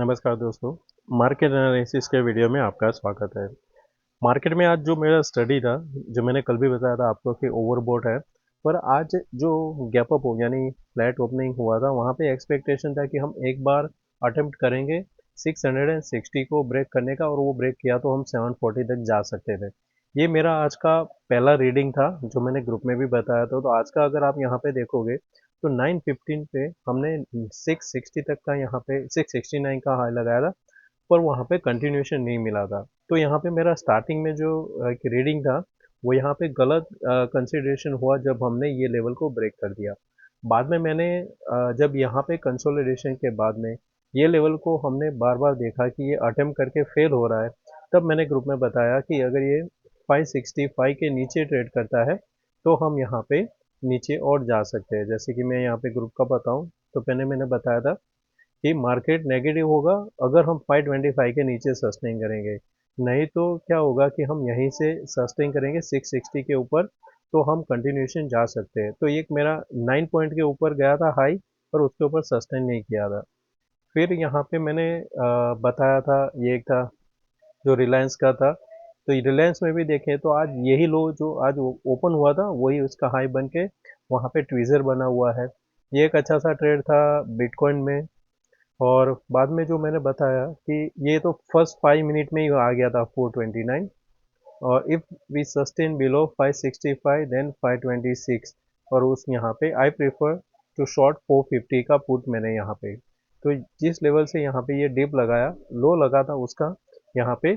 नमस्कार दोस्तों। Market analysis के वीडियो में आपका स्वागत है। मार्केट में आज जो मेरा स्टडी था, जो मैंने कल भी बताया था आपको कि ओवरबॉट है, पर आज जो गैप अप हो यानी फ्लैट ओपनिंग हुआ था, वहाँ पे एक्सपेक्टेशन था कि हम एक बार अटेम्प्ट करेंगे 660 को ब्रेक करने का, और वो ब्रेक किया तो हम 740 तक जा सकते थे। ये मेरा आज का पहला रीडिंग था जो मैंने ग्रुप में भी बताया था। तो आज का अगर आप यहाँ पे देखोगे तो 9:15 पे हमने 660 तक का, यहाँ पे 669 का हाई लगाया था, पर वहाँ पे कंटिन्यूशन नहीं मिला था। तो यहाँ पे मेरा स्टार्टिंग में जो एक रीडिंग था, वो यहाँ पे गलत कंसिडरेशन हुआ जब हमने ये लेवल को ब्रेक कर दिया। बाद में मैंने जब यहाँ पे कंसोलिडेशन के बाद में ये लेवल को हमने बार बार देखा कि ये अटेम्प्ट करके फेल हो रहा है, तब मैंने ग्रुप में बताया कि अगर ये 565 के नीचे ट्रेड करता है तो हम यहाँ पे नीचे और जा सकते हैं। जैसे कि मैं यहाँ पे ग्रुप का बताऊँ, तो पहले मैंने बताया था कि मार्केट नेगेटिव होगा अगर हम 525 के नीचे सस्टेन करेंगे। नहीं तो क्या होगा कि हम यहीं से सस्टेन करेंगे 660 के ऊपर, तो हम कंटिन्यूशन जा सकते हैं। तो एक मेरा 9 पॉइंट के ऊपर गया था हाई, पर उसके ऊपर सस्टेन नहीं किया था। फिर यहाँ पे मैंने बताया था, ये एक था जो रिलायंस का था। तो रिलायंस में भी देखें तो आज यही लो जो आज ओपन हुआ था, वही उसका हाई बन के वहाँ पे ट्वीजर बना हुआ है। ये एक अच्छा सा ट्रेड था बिटकॉइन में। और बाद में जो मैंने बताया कि ये तो फर्स्ट 5 मिनट में ही आ गया था 429, और if we sustain below 565 then 526, और उस यहाँ पे आई प्रेफर टू शॉर्ट 450 का पुट मैंने यहाँ पे। तो जिस लेवल से यहाँ पे ये डिप लगाया, लो लगा था उसका यहाँ पे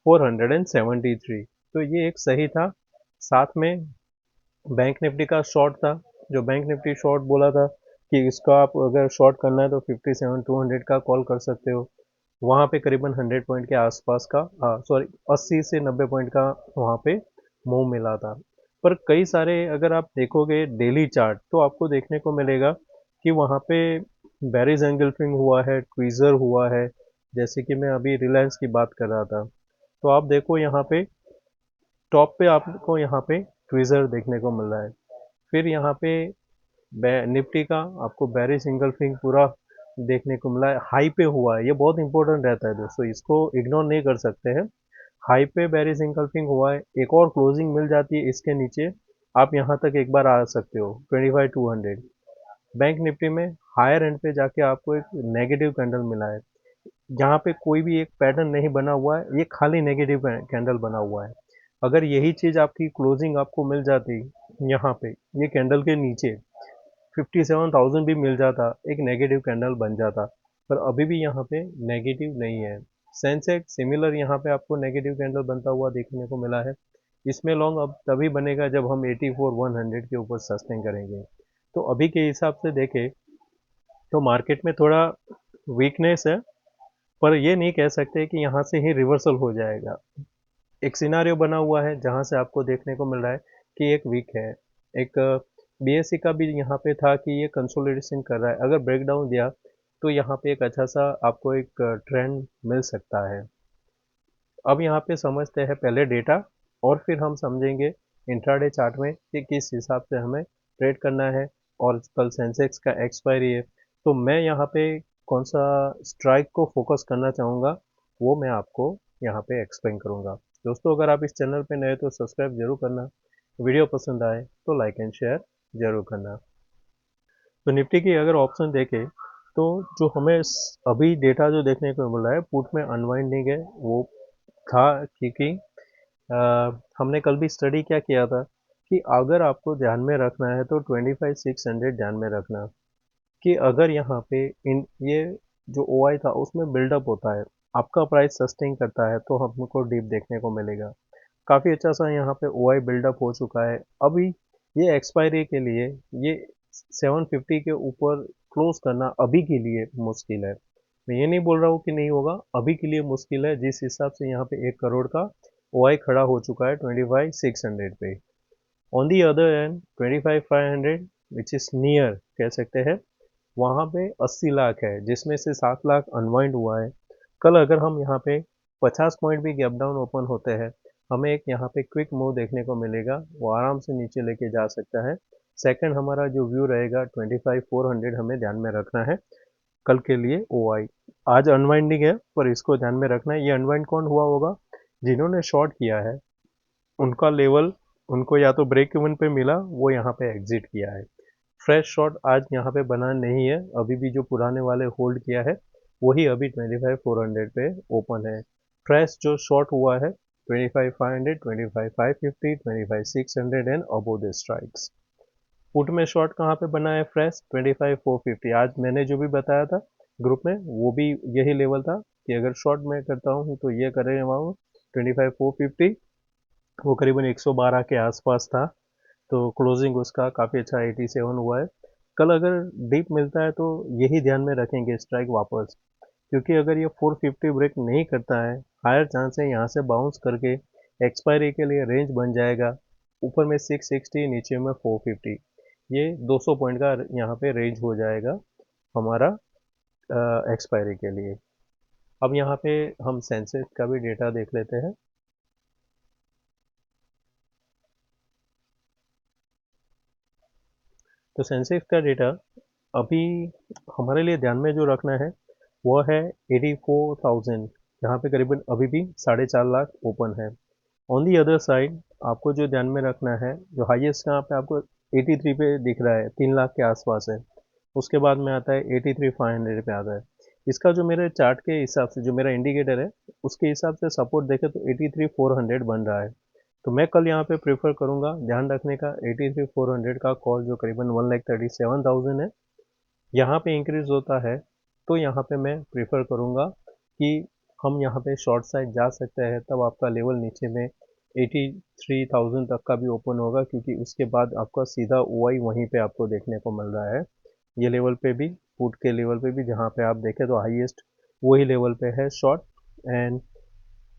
473, तो ये एक सही था। साथ में बैंक निफ्टी का शॉर्ट था, जो बैंक निफ्टी शॉर्ट बोला था कि इसका आप अगर शॉर्ट करना है तो 57,200 का कॉल कर सकते हो। वहाँ पे करीबन 100 पॉइंट के आसपास का, सॉरी 80 से 90 पॉइंट का वहाँ पे मूव मिला था। पर कई सारे अगर आप देखोगे डेली चार्ट, तो आपको देखने को मिलेगा कि वहाँ पे बेरिज एंगल्फिंग हुआ है, ट्वीजर हुआ है। जैसे कि मैं अभी रिलायंस की बात कर रहा था, तो आप देखो यहाँ पे टॉप पे आपको यहाँ पे ट्वीजर देखने को मिल रहा है। फिर यहाँ पे निफ्टी का आपको बैरी सिंगल फिंग पूरा देखने को मिला है, हाई पे हुआ है। ये बहुत इंपॉर्टेंट रहता है दोस्तों, इसको इग्नोर नहीं कर सकते हैं। हाई पे बैरी सिंगल फिंग हुआ है, एक और क्लोजिंग मिल जाती है इसके नीचे, आप यहाँ तक एक बार आ सकते हो 25,200। बैंक निफ्टी में हायर एंड पे जाके आपको एक नेगेटिव कैंडल मिला है, जहाँ पे कोई भी एक पैटर्न नहीं बना हुआ है, ये खाली नेगेटिव कैंडल बना हुआ है। अगर यही चीज़ आपकी क्लोजिंग आपको मिल जाती यहाँ पे ये कैंडल के नीचे, 57,000 भी मिल जाता, एक नेगेटिव कैंडल बन जाता। पर अभी भी यहाँ पे नेगेटिव नहीं है। सेंसेक्स सिमिलर यहाँ पे आपको नेगेटिव कैंडल बनता हुआ देखने को मिला है। इसमें लॉन्ग अब तभी बनेगा जब हम 84,100 के ऊपर सस्टेन करेंगे। तो अभी के हिसाब से देखें तो मार्केट में थोड़ा वीकनेस है, पर ये नहीं कह सकते कि यहाँ से ही रिवर्सल हो जाएगा। एक सिनारियो बना हुआ है जहाँ से आपको देखने को मिल रहा है कि एक वीक है। एक बीएससी का भी यहाँ पे था कि ये कंसोलिडेशन कर रहा है, अगर ब्रेकडाउन दिया तो यहाँ पे एक अच्छा सा आपको एक ट्रेंड मिल सकता है। अब यहाँ पे समझते हैं पहले डेटा, और फिर हम समझेंगे इंट्राडे चार्ट में कि किस हिसाब से हमें ट्रेड करना है। और कल सेंसेक्स का एक्सपायरी है, तो मैं यहाँ पे कौन सा स्ट्राइक को फोकस करना चाहूँगा, वो मैं आपको यहाँ पे एक्सप्लेन करूँगा। दोस्तों, अगर आप इस चैनल पे नए तो सब्सक्राइब जरूर करना, वीडियो पसंद आए तो लाइक एंड शेयर जरूर करना। तो निफ्टी की अगर ऑप्शन देखें, तो जो हमें अभी डेटा जो देखने को मिल रहा है, पुट में अनवाइंडिंग है वो था, क्योंकि हमने कल भी स्टडी क्या किया था कि अगर आपको ध्यान में रखना है तो 25,600 ध्यान में रखना, कि अगर यहाँ पे इन ये जो ओ आई था उसमें बिल्डअप होता है, आपका प्राइस सस्टेन करता है, तो हमको डीप देखने को मिलेगा। काफ़ी अच्छा सा यहाँ पे ओ आई बिल्डअप हो चुका है। अभी ये एक्सपायरी के लिए ये 750 के ऊपर क्लोज करना अभी के लिए मुश्किल है। मैं ये नहीं बोल रहा हूँ कि नहीं होगा, अभी के लिए मुश्किल है, जिस हिसाब से यहाँ पे 1 करोड़ का ओ आई खड़ा हो चुका है 25,600 पे। On the other and 25,500 which is near कह सकते हैं, वहाँ पे 80 लाख है, जिसमें से 7 लाख अनवाइंड हुआ है। कल अगर हम यहाँ पे 50 पॉइंट भी गैप डाउन ओपन होते हैं, हमें एक यहाँ पे क्विक मूव देखने को मिलेगा, वो आराम से नीचे लेके जा सकता है। सेकंड हमारा जो व्यू रहेगा 25,400 हमें ध्यान में रखना है। कल के लिए ओ आई। आज अनवाइंडिंग है पर इसको ध्यान में रखना है। ये अनवाइंड कौन हुआ होगा? जिन्होंने शॉर्ट किया है उनका लेवल, उनको या तो ब्रेक इवन पे मिला, वो यहाँ पे एग्जिट किया है। फ्रेश शॉट आज यहाँ पे बना नहीं है, अभी भी जो पुराने वाले होल्ड किया है वही अभी 25,400 पे ओपन है। फ्रेश जो शॉट हुआ है 25,500, 25,550, 25,600 and above the strikes. Put में शॉट कहाँ पे बना है फ्रेश? 25,450। आज मैंने जो भी बताया था ग्रुप में वो भी यही लेवल था कि अगर शॉर्ट मैं करता हूँ तो ये करेगा वहाँ 25,450, वो करीबन 112 के आसपास था। तो क्लोजिंग उसका काफ़ी अच्छा 87 हुआ है। कल अगर डीप मिलता है तो यही ध्यान में रखेंगे स्ट्राइक वापस, क्योंकि अगर ये 450 ब्रेक नहीं करता है, हायर चांस है यहाँ से बाउंस करके एक्सपायरी के लिए रेंज बन जाएगा। ऊपर में 660, नीचे में 450, ये 200 पॉइंट का यहाँ पे रेंज हो जाएगा हमारा एक्सपायरी के लिए। अब यहाँ पे हम सेंसेक्स का भी डेटा देख लेते हैं। तो सेंसेक्स का डेटा अभी हमारे लिए ध्यान में जो रखना है वो है 84,000, यहाँ पे करीबन अभी भी 4.5 लाख ओपन है। ऑन दी अदर साइड आपको जो ध्यान में रखना है, जो हाईएस्ट यहाँ पे आपको 83 पे दिख रहा है, 3 लाख के आसपास है। उसके बाद में आता है 83,500 पे आता है। इसका जो मेरे चार्ट के हिसाब से, जो मेरा इंडिकेटर है उसके हिसाब से सपोर्ट देखे तो 83,400 बन रहा है। तो मैं कल यहाँ पे प्रेफर करूँगा ध्यान रखने का 83,400 का कॉल, जो करीबन 1,37,000 है। यहाँ पे इंक्रीज होता है तो यहाँ पे मैं प्रेफर करूँगा कि हम यहाँ पे शॉर्ट साइड जा सकते हैं। तब आपका लेवल नीचे में 83,000 तक का भी ओपन होगा, क्योंकि उसके बाद आपका सीधा ओआई वहीं पे आपको देखने को मिल रहा है। ये लेवल पे भी, पुट के लेवल पे भी जहाँ पे आप देखें तो हाईएस्ट वही लेवल पे है शॉर्ट। एंड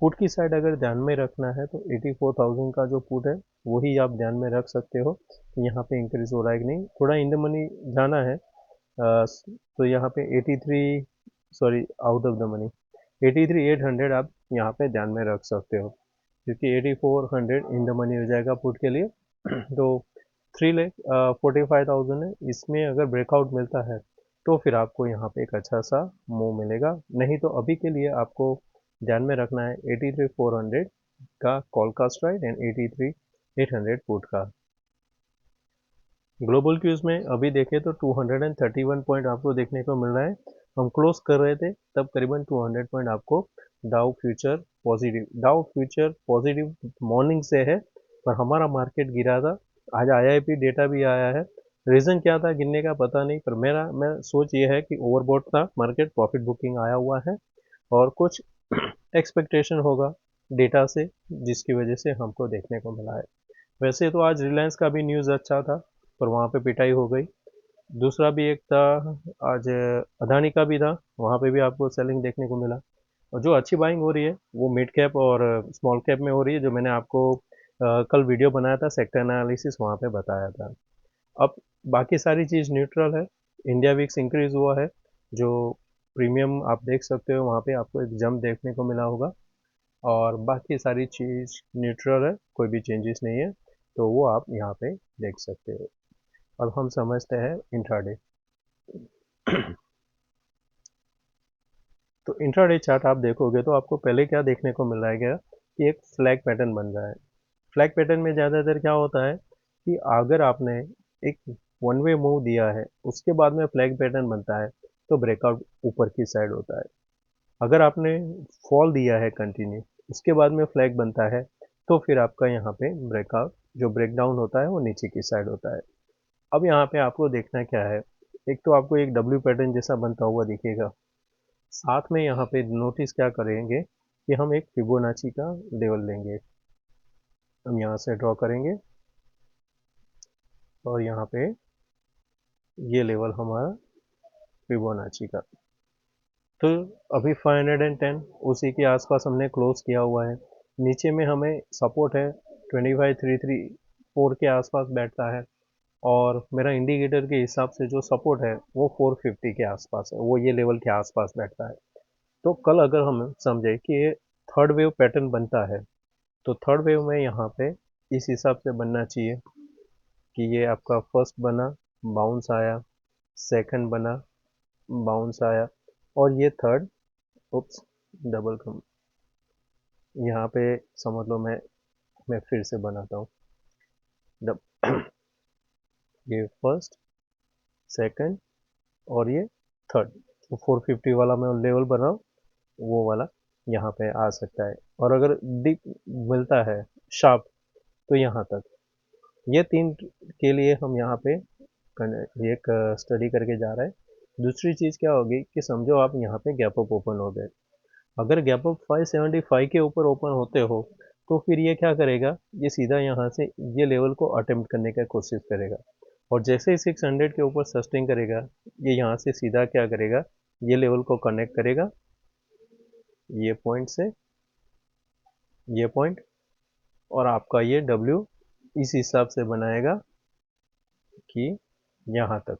पुट की साइड अगर ध्यान में रखना है तो 84,000 का जो पुट है वही आप ध्यान में रख सकते हो कि यहाँ पे इंक्रीज हो रहा है कि नहीं। थोड़ा इन द मनी जाना है, तो यहाँ पे 83, sorry out of the money 83,800 आप यहाँ पे ध्यान में रख सकते हो, क्योंकि 8400 इन द मनी हो जाएगा पुट के लिए। तो 3,45,000 है, इसमें अगर ब्रेकआउट मिलता है तो फिर आपको यहाँ पे एक अच्छा सा मूव मिलेगा। नहीं तो अभी के लिए आपको ध्यान में रखना है 83,400 का कॉल का स्ट्राइक एंड 83,800 पुट का। ग्लोबल क्यूज में अभी देखें तो 231 पॉइंट आपको देखने को मिल रहा है। हम क्लोज कर रहे थे तब करीबन 200 पॉइंट आपको डाउ फ्यूचर पॉजिटिव मॉर्निंग से है, पर हमारा मार्केट गिरा था। आज आईआईपी डेटा भी आया है, रीज़न क्या था गिरने का पता नहीं, पर मैं सोच ये है कि ओवरबॉट था मार्केट, प्रॉफिट बुकिंग आया हुआ है और कुछ एक्सपेक्टेशन होगा डेटा से, जिसकी वजह से हमको देखने को मिला है। वैसे तो आज रिलायंस का भी न्यूज़ अच्छा था, पर वहाँ पे पिटाई हो गई। दूसरा भी एक था आज, अदानी का भी था, वहाँ पे भी आपको सेलिंग देखने को मिला। और जो अच्छी बाइंग हो रही है वो मिड कैप और स्मॉल कैप में हो रही है, जो मैंने आपको कल वीडियो बनाया था सेक्टर एनालिसिस, वहाँ पे बताया था। अब बाकी सारी चीज़ न्यूट्रल है। इंडिया विक्स इंक्रीज हुआ है, जो प्रीमियम आप देख सकते हो, वहाँ पे आपको एक जंप देखने को मिला होगा। और बाकी सारी चीज़ न्यूट्रल है, कोई भी चेंजेस नहीं है, तो वो आप यहाँ पे देख सकते हो। अब हम समझते हैं इंट्राडे। तो इंट्राडे चार्ट आप देखोगे तो आपको पहले क्या देखने को मिल रहा है क्या, कि एक फ्लैग पैटर्न बन रहा है। फ्लैग पैटर्न में ज़्यादातर क्या होता है कि अगर आपने एक वन वे मूव दिया है उसके बाद में फ्लैग पैटर्न बनता है तो ब्रेकआउट ऊपर की साइड होता है। अगर आपने फॉल दिया है कंटिन्यू, उसके बाद में फ्लैग बनता है, तो फिर आपका यहाँ पे ब्रेकआउट जो ब्रेकडाउन होता है वो नीचे की साइड होता है। अब यहाँ पे आपको देखना क्या है, एक तो आपको एक डब्ल्यू पैटर्न जैसा बनता हुआ दिखेगा, साथ में यहाँ पे नोटिस क्या करेंगे कि हम एक फिबोनाची का लेवल लेंगे। हम यहाँ से ड्रॉ करेंगे और यहाँ पे ये लेवल हमारा फिबोनाची का। तो अभी 510 उसी के आसपास हमने क्लोज किया हुआ है। नीचे में हमें सपोर्ट है 25,334 के आसपास बैठता है, और मेरा इंडिकेटर के हिसाब से जो सपोर्ट है वो 450 के आसपास है, वो ये लेवल के आसपास बैठता है। तो कल अगर हम समझे कि ये थर्ड वेव पैटर्न बनता है, तो थर्ड वेव में यहाँ पे इस हिसाब से बनना चाहिए कि ये आपका फर्स्ट बना, बाउंस आया, सेकंड बना, बाउंस आया, और ये थर्ड, उप्स, डबल कम, यहाँ पे समझ लो मैं फिर से बनाता हूँ। ये फर्स्ट, सेकंड और ये थर्ड, तो 450 वाला मैं लेवल बना रहा हूँ, वो वाला यहाँ पे आ सकता है। और अगर डीप मिलता है शार्प, तो यहाँ तक। ये तीन के लिए हम यहाँ पे एक स्टडी करके जा रहे हैं। दूसरी चीज़ क्या होगी कि समझो आप यहाँ पे गैप अप ओपन हो गए, अगर गैप अप 575 के ऊपर ओपन होते हो, तो फिर ये क्या करेगा, ये सीधा यहाँ से ये लेवल को अटेम्प्ट करने का कोशिश करेगा, और जैसे ही 600 के ऊपर सस्टेन करेगा, ये यहाँ से सीधा क्या करेगा, ये लेवल को कनेक्ट करेगा ये पॉइंट से, ये पॉइंट, और आपका ये डब्ल्यू इस हिसाब से बनाएगा कि यहाँ तक।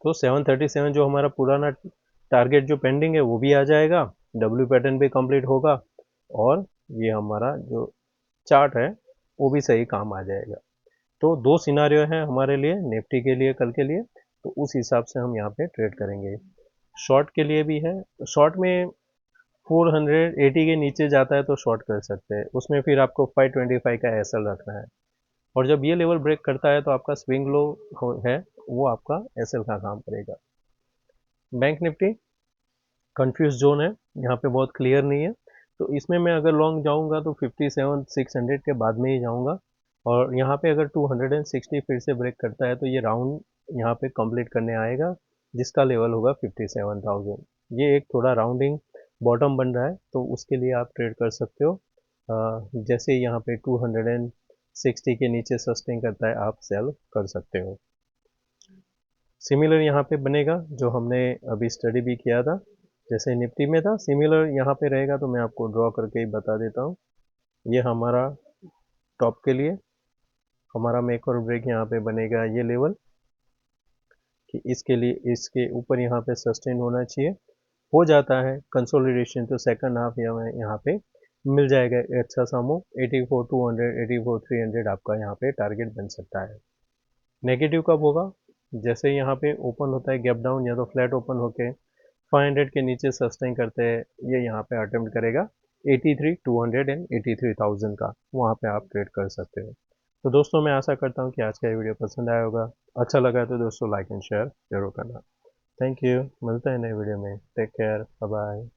तो 737 जो हमारा पुराना टारगेट जो पेंडिंग है वो भी आ जाएगा, डब्ल्यू पैटर्न भी कंप्लीट होगा, और ये हमारा जो चार्ट है वो भी सही काम आ जाएगा। तो दो सिनारियो हैं हमारे लिए, निफ्टी के लिए, कल के लिए, तो उस हिसाब से हम यहाँ पे ट्रेड करेंगे। शॉर्ट के लिए भी है, शॉर्ट में 480 के नीचे जाता है तो शॉर्ट कर सकते हैं, उसमें फिर आपको 525 का एसएल रखना है, और जब ये लेवल ब्रेक करता है तो आपका स्विंग लो है, वो आपका एसएल का काम करेगा। बैंक निफ्टी कंफ्यूज जोन है, यहाँ पे बहुत क्लियर नहीं है, तो इसमें मैं अगर लॉन्ग जाऊंगा तो 57,600 के बाद में ही जाऊंगा, और यहाँ पे अगर 260 फिर से ब्रेक करता है तो ये राउंड यहाँ पे कंप्लीट करने आएगा, जिसका लेवल होगा 57,000। ये एक थोड़ा राउंडिंग बॉटम बन रहा है, तो उसके लिए आप ट्रेड कर सकते हो। जैसे यहाँ पे 260 के नीचे सस्टेन करता है, आप सेल कर सकते हो। सिमिलर यहाँ पे बनेगा जो हमने अभी स्टडी भी किया था, जैसे निफ्टी में था, सिमिलर यहाँ पे रहेगा, तो मैं आपको ड्रॉ करके ही बता देता हूँ। ये हमारा टॉप के लिए हमारा मेक और ब्रेक यहाँ पे बनेगा ये लेवल, कि इसके लिए इसके ऊपर यहाँ पे सस्टेन होना चाहिए, हो जाता है कंसोलिडेशन तो सेकंड हाफ यहाँ पे मिल जाएगा अच्छा सा मूव, 84,200 84,300 आपका यहाँ पे टारगेट बन सकता है। नेगेटिव कब होगा, जैसे यहाँ पे ओपन होता है गैप डाउन, या तो फ्लैट ओपन होके 500 के नीचे सस्टेन करते हैं, ये यहाँ पे अटेम्प्ट करेगा 83,200 एंड 83,000 का, वहाँ पे आप ट्रेड कर सकते हो। तो दोस्तों मैं आशा करता हूँ कि आज का ये वीडियो पसंद आया होगा, अच्छा लगा तो दोस्तों लाइक एंड शेयर जरूर करना। थैंक यू, मिलते हैं नए वीडियो में, टेक केयर, बाय बाय।